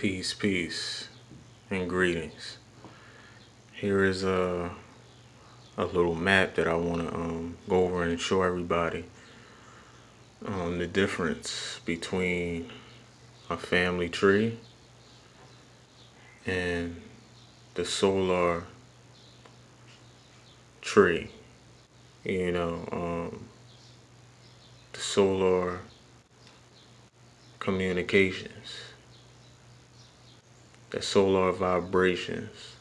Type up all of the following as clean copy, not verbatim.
Peace, and greetings. Here is a little map that I want to go over and show everybody the difference between a family tree and the solar tree. You know, the solar communications, the solar vibrations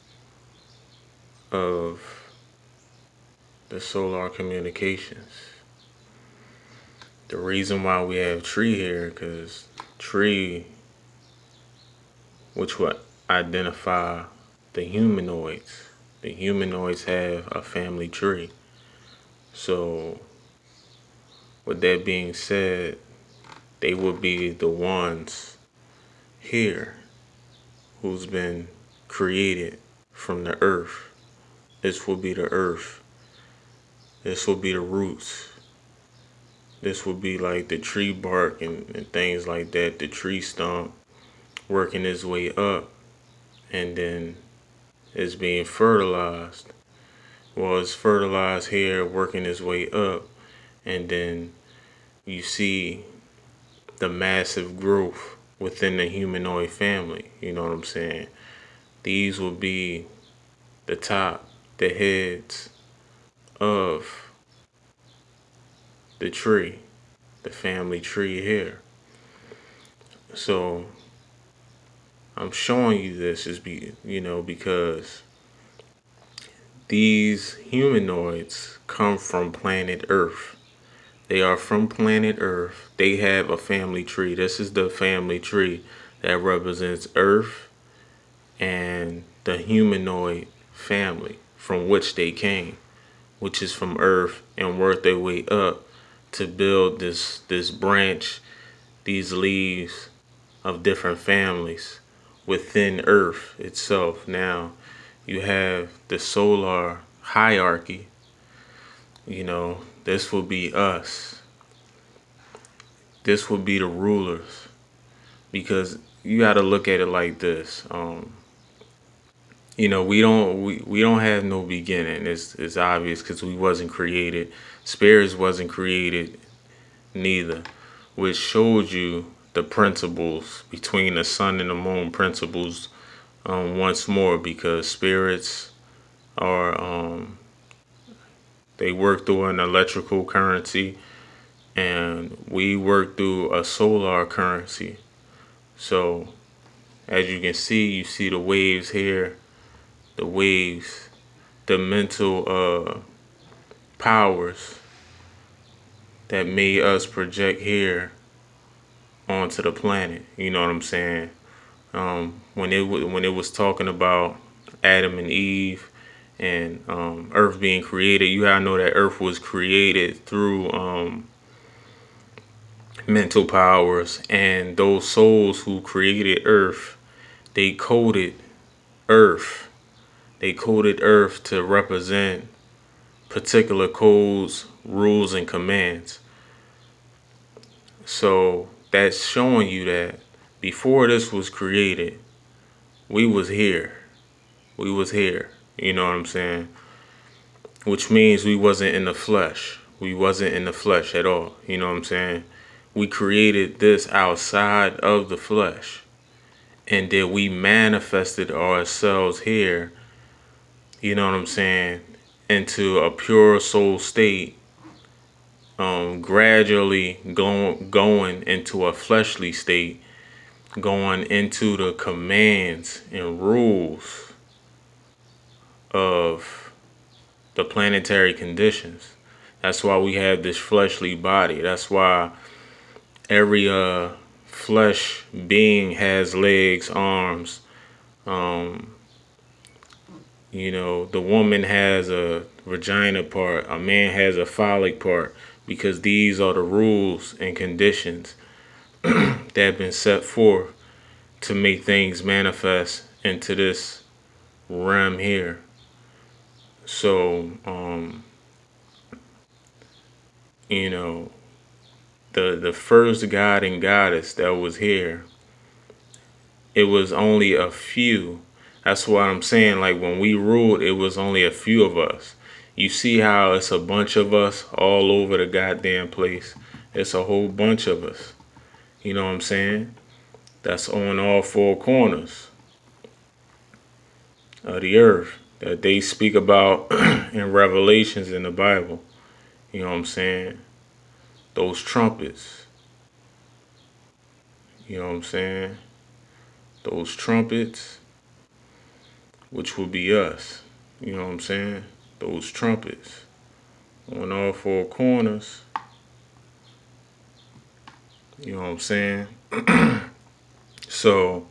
of the solar communications. The reason why we have tree here, because tree, which would identify the humanoids have a family tree. So, with that being said, they would be the ones here who's been created from the earth. This will be the earth. This will be the roots. This will be like the tree bark and things like that, the tree stump working its way up, and then it's being fertilized. Well, it's fertilized here, working its way up, and then you see the massive growth within the humanoid family. You know what I'm saying? These will be the top, the heads of the tree, the family tree here. So I'm showing you this because these humanoids come from planet Earth. They are from planet Earth. They have a family tree. This is the family tree that represents Earth and the humanoid family from which they came, which is from Earth, and worked their way up to build this branch, these leaves of different families within Earth itself. Now, you have the solar hierarchy. This will be us. This will be the rulers, because you got to look at it like this. We don't have no beginning. It's obvious because we wasn't created. Spirits wasn't created neither, which showed you the principles between the sun and the moon principles once more, because spirits are they work through an electrical currency, and we work through a solar currency. So as you can see, you see the waves here, the waves, the mental powers that made us project here onto the planet. You know what I'm saying? When it was talking about Adam and Eve and Earth being created, you gotta know that Earth was created through mental powers, and those souls who created Earth, they coded Earth. They coded Earth to represent particular codes, rules, and commands. So that's showing you that before this was created, we was here. We was here. You know what I'm saying? Which means we wasn't in the flesh. We wasn't in the flesh at all. You know what I'm saying? We created this outside of the flesh. And then we manifested ourselves here, you know what I'm saying, into a pure soul state, gradually going into a fleshly state, going into the commands and rules of the planetary conditions. That's why we have this fleshly body. That's why every flesh being has legs, arms. The woman has a vagina part, a man has a phallic part, because these are the rules and conditions that have been set forth to make things manifest into this realm here. So, the first god and goddess that was here, it was only a few. That's what I'm saying. Like when we ruled, it was only a few of us. You see how it's a bunch of us all over the goddamn place. It's a whole bunch of us. You know what I'm saying? That's on all four corners of the earth that they speak about in Revelations in the Bible. You know what I'm saying? Those trumpets. You know what I'm saying? Those trumpets, which will be us. You know what I'm saying? Those trumpets on all four corners. You know what I'm saying? So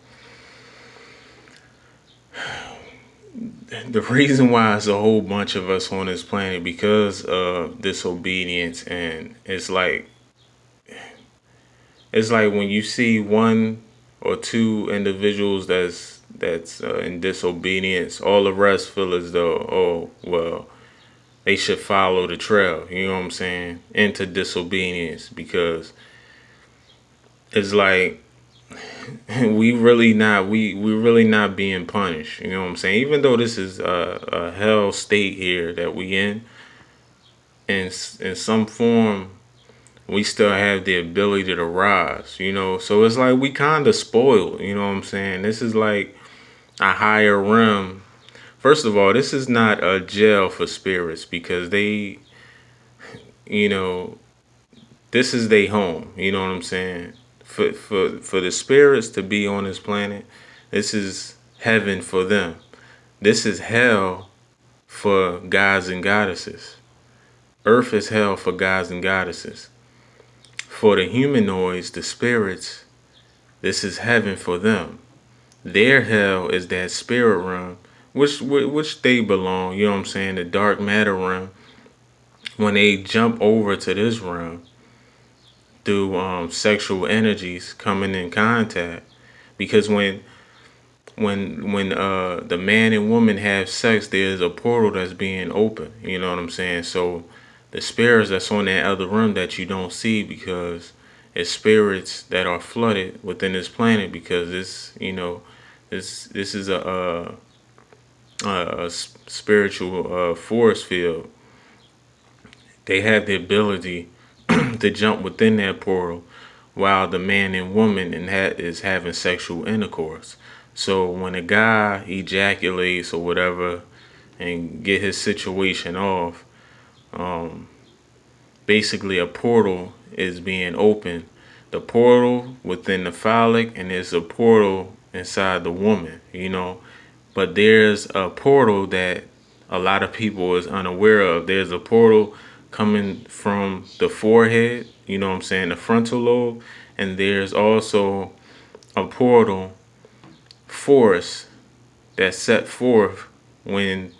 the reason why it's a whole bunch of us on this planet because of disobedience, and it's like when you see one or two individuals that's in disobedience, all the rest feel as though, oh well, they should follow the trail. You know what I'm saying? Into disobedience because it's like we really not being punished. You know what I'm saying? Even though this is a hell state here that we in some form, we still have the ability to rise. You know, so it's like we kind of spoiled. You know what I'm saying? This is like a higher realm. First of all, this is not a jail for spirits because they, you know, this is their home. You know what I'm saying? For the spirits to be on this planet, this is heaven for them. This is hell for gods and goddesses. Earth is hell for gods and goddesses. For the humanoids, the spirits, this is heaven for them. Their hell is that spirit realm, which they belong. You know what I'm saying? The dark matter realm. When they jump over to this realm, through sexual energies coming in contact, because when the man and woman have sex, there's a portal that's being opened. You know what I'm saying? So the spirits that's on that other room that you don't see because it's spirits that are flooded within this planet because this is a spiritual force field. They have the ability to jump within that portal while the man and woman is having sexual intercourse. So when a guy ejaculates or whatever and get his situation off, basically a portal is being opened. The portal within the phallic, and there's a portal inside the woman, But there's a portal that a lot of people is unaware of. There's a portal coming from the forehead, you know what I'm saying, the frontal lobe, and there's also a portal force that's set forth when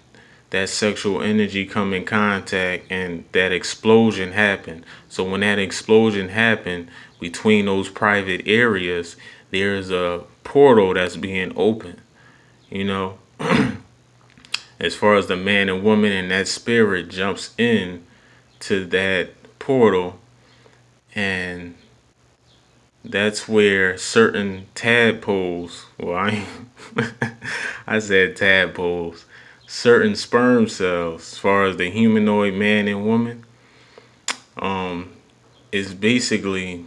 that sexual energy come in contact and that explosion happened. So when that explosion happened between those private areas, there's a portal that's being opened, as far as the man and woman, and that spirit jumps in to that portal, and that's where certain tadpoles, I said tadpoles, certain sperm cells, as far as the humanoid man and woman, is basically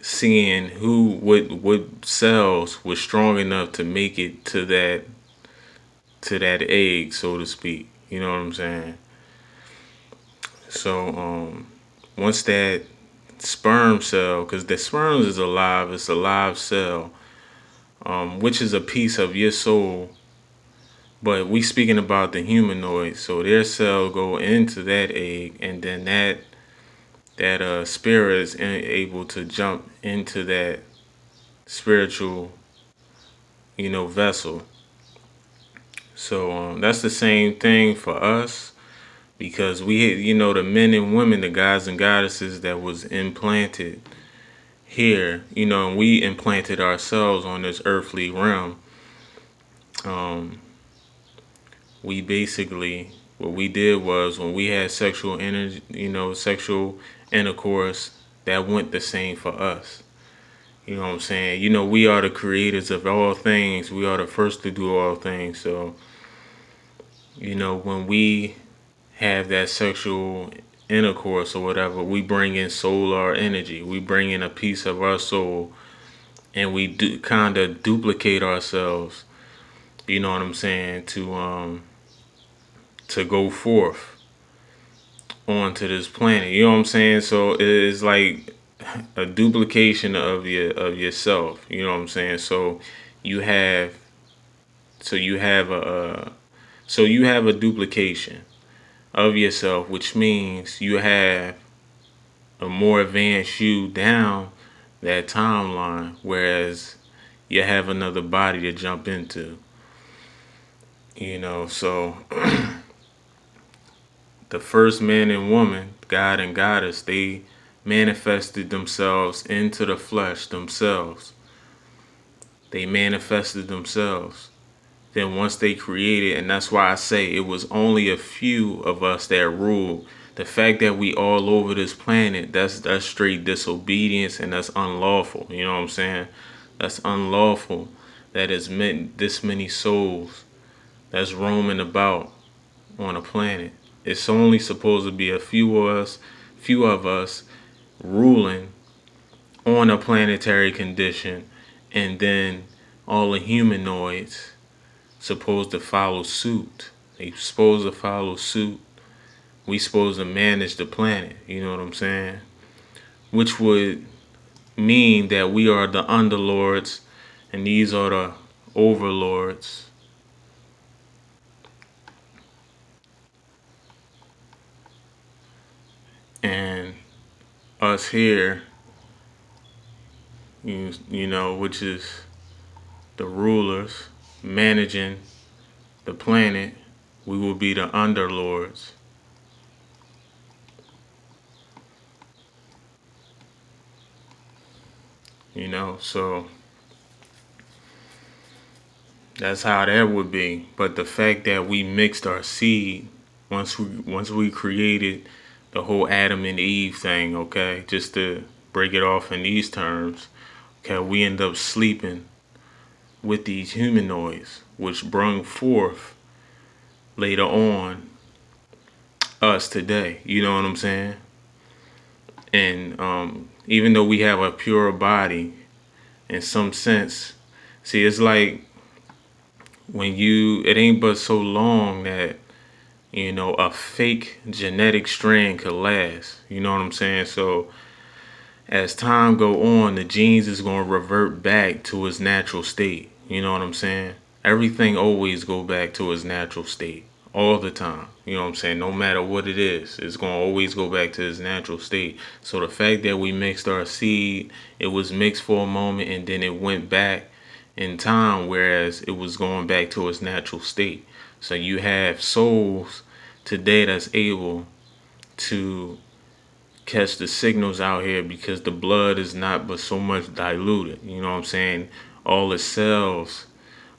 seeing what cells was strong enough to make it to that egg, so to speak. You know what I'm saying? So once that sperm cell, because the sperm is alive, it's a live cell, which is a piece of your soul. But we speaking about the humanoid, so their cell go into that egg, and then that spirit is able to jump into that spiritual, vessel. So that's the same thing for us, because we, the men and women, the gods and goddesses that was implanted here, and we implanted ourselves on this earthly realm. We basically, what we did was when we had sexual energy, sexual intercourse, that went the same for us. You know what I'm saying? You know, we are the creators of all things. We are the first to do all things. So, you know, when we have that sexual intercourse or whatever, we bring in solar energy. We bring in a piece of our soul, and we do kind of duplicate ourselves. You know what I'm saying? To go forth onto this planet. You know what I'm saying? So it's like a duplication of yourself. You know what I'm saying? You have you have a duplication of yourself, which means you have a more advanced you down that timeline, whereas you have another body to jump into. You know, so the first man and woman, God and Goddess, they manifested themselves into the flesh themselves. They manifested themselves. Then once they created, and that's why I say it was only a few of us that ruled. The fact that we all over this planet, that's straight disobedience, and that's unlawful. You know what I'm saying? That's unlawful. That is meant this many souls that's roaming about on a planet. It's only supposed to be a few of us ruling on a planetary condition, and then all the humanoids supposed to follow suit. They supposed to follow suit. We supposed to manage the planet. You know what I'm saying? Which would mean that we are the underlords, and these are the overlords. And us here, you know, which is the rulers managing the planet, we will be the underlords. You know, so that's how that would be. But the fact that we mixed our seed once we created the whole Adam and Eve thing, okay, just to break it off in these terms, okay, we end up sleeping with these humanoids, which brung forth later on us today. You know what I'm saying? And even though we have a pure body, in some sense, see, it's like it ain't but so long that, you know, a fake genetic strand could last. You know what I'm saying? So as time go on, the genes is going to revert back to its natural state. You know what I'm saying? Everything always go back to its natural state all the time. You know what I'm saying? No matter what it is, it's going to always go back to its natural state. So the fact that we mixed our seed, it was mixed for a moment and then it went back in time, whereas it was going back to its natural state. So you have souls today that's able to catch the signals out here because the blood is not but so much diluted. You know what I'm saying? All the cells,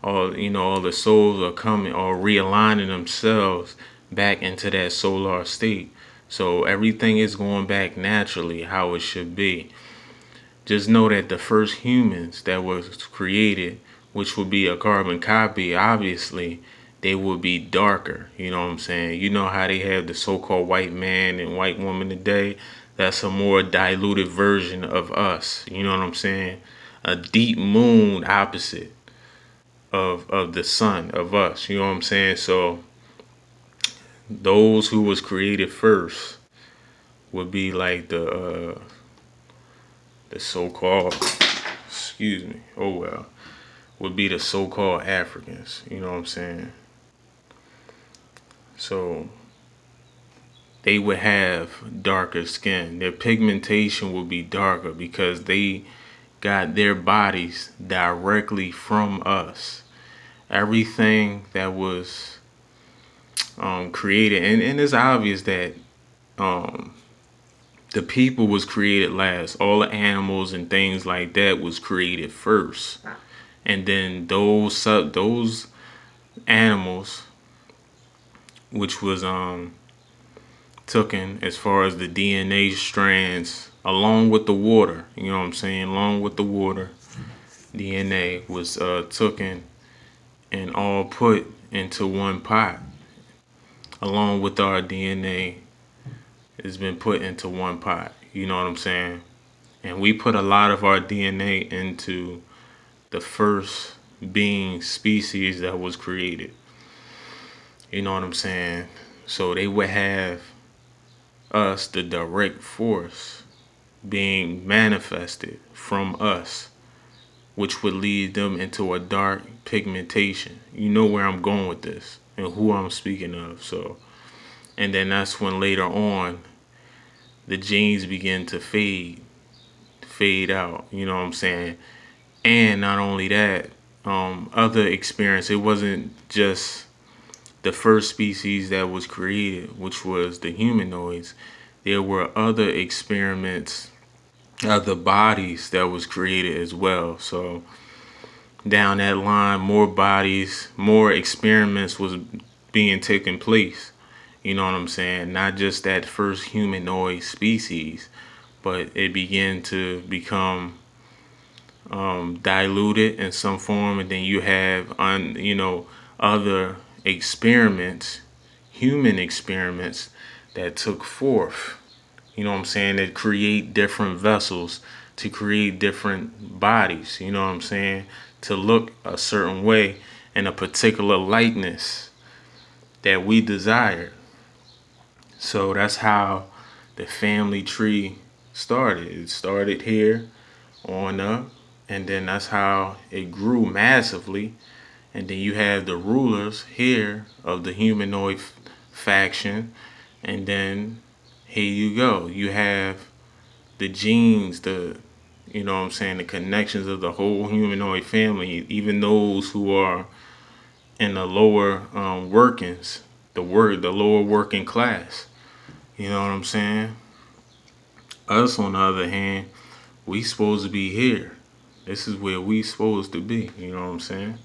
all the souls are coming or realigning themselves back into that solar state. So everything is going back naturally how it should be. Just know that the first humans that was created, which would be a carbon copy, obviously, they would be darker. You know what I'm saying? You know how they have the so-called white man and white woman today? That's a more diluted version of us. You know what I'm saying? A deep moon opposite of the sun, of us. You know what I'm saying? So those who was created first would be like the so-called, excuse me, oh well, would be the so-called Africans. You know what I'm saying? So they would have darker skin. Their pigmentation would be darker because they got their bodies directly from us. Everything that was created, and it's obvious that um, the people was created last. All the animals and things like that was created first, and then those animals, which was taken as far as the DNA strands along with the water. You know what I'm saying? Along with the water, DNA was taken and all put into one pot. Along with our DNA, it's been put into one pot. You know what I'm saying? And we put a lot of our DNA into the first being species that was created. You know what I'm saying? So they would have us, the direct force, being manifested from us, which would lead them into a dark pigmentation. You know where I'm going with this and who I'm speaking of. So, and then that's when later on the genes begin to fade out. You know what I'm saying? And not only that, other experience. It wasn't just the first species that was created, which was the humanoids. There were other experiments, other bodies that was created as well. So down that line, more bodies, more experiments was being taken place. You know what I'm saying? Not just that first humanoid species, but it began to become diluted in some form, and then you have other experiments, human experiments that took forth. You know what I'm saying? That create different vessels to create different bodies. You know what I'm saying? To look a certain way in a particular likeness that we desired. So that's how the family tree started. It started here on up, and then that's how it grew massively. And then you have the rulers here of the humanoid faction, and then here you go. You have the genes, you know what I'm saying, the connections of the whole humanoid family, even those who are in the lower workings, the lower working class. You know what I'm saying? Us, on the other hand, we supposed to be here. This is where we supposed to be. You know what I'm saying?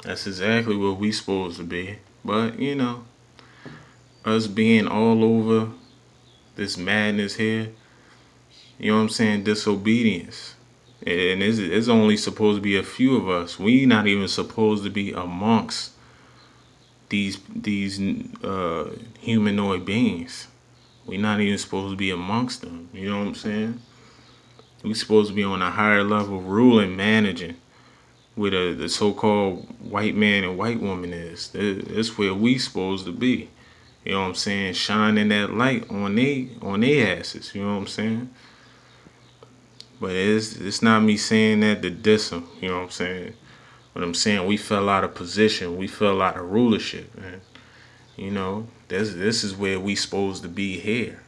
That's exactly where we supposed to be. But us being all over this madness here, you know what I'm saying? Disobedience. And it's only supposed to be a few of us. We not even supposed to be amongst these humanoid beings. We not even supposed to be amongst them. You know what I'm saying? We supposed to be on a higher level, ruling, managing, where the so-called white man and white woman is. That's where we supposed to be. You know what I'm saying? Shining that light on they asses. You know what I'm saying? But it's not me saying that to diss them. You know what I'm saying? But I'm saying we fell out of position. We fell out of rulership, man. This is where we supposed to be here.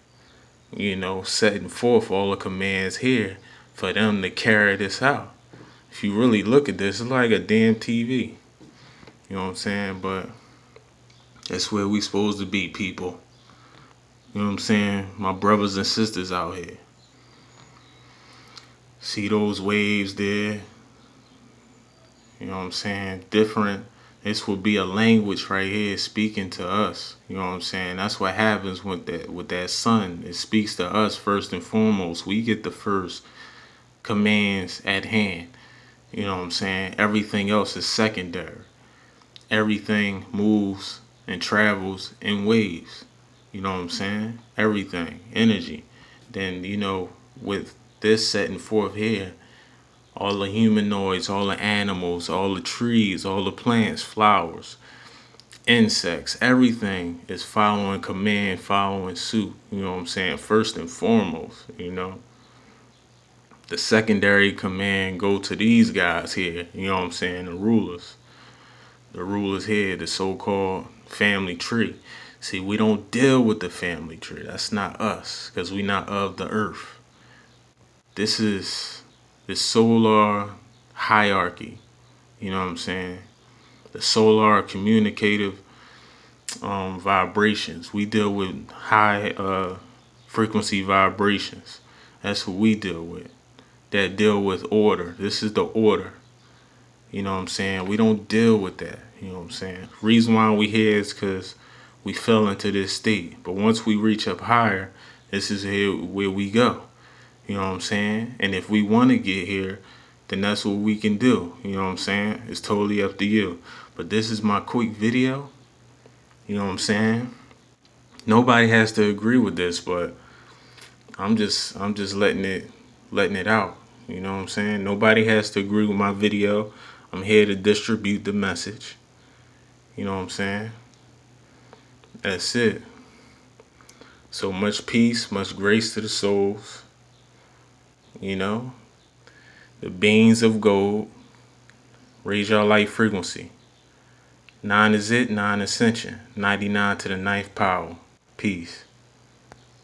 Setting forth all the commands here for them to carry this out. If you really look at this, it's like a damn TV. You know what I'm saying? But that's where we supposed to be, people. You know what I'm saying? My brothers and sisters out here. See those waves there? You know what I'm saying? Different. This will be a language right here speaking to us. You know what I'm saying? That's what happens with that sun. It speaks to us first and foremost. We get the first commands at hand. You know what I'm saying? Everything else is secondary. Everything moves and travels in waves. You know what I'm saying? Everything. Energy. Then, with this setting forth here, all the humanoids, all the animals, all the trees, all the plants, flowers, insects, everything is following command, following suit. You know what I'm saying? First and foremost, The secondary command go to these guys here. You know what I'm saying? The rulers. The rulers here, the so-called family tree. See, we don't deal with the family tree. That's not us, because we not of the earth. This is the solar hierarchy. You know what I'm saying? The solar communicative vibrations. We deal with high frequency vibrations. That's what we deal with. That deal with order. This is the order. You know what I'm saying? We don't deal with that. You know what I'm saying? Reason why we here is because we fell into this state. But once we reach up higher, this is here where we go. You know what I'm saying? And if we want to get here, then that's what we can do. You know what I'm saying? It's totally up to you. But this is my quick video. You know what I'm saying? Nobody has to agree with this, but I'm just letting it out. You know what I'm saying? Nobody has to agree with my video. I'm here to distribute the message. You know what I'm saying? That's it. So much peace, much grace to the souls. You know, the beings of gold. Raise your light frequency. 9 is it, 9 ascension. 99 to the ninth power. Peace.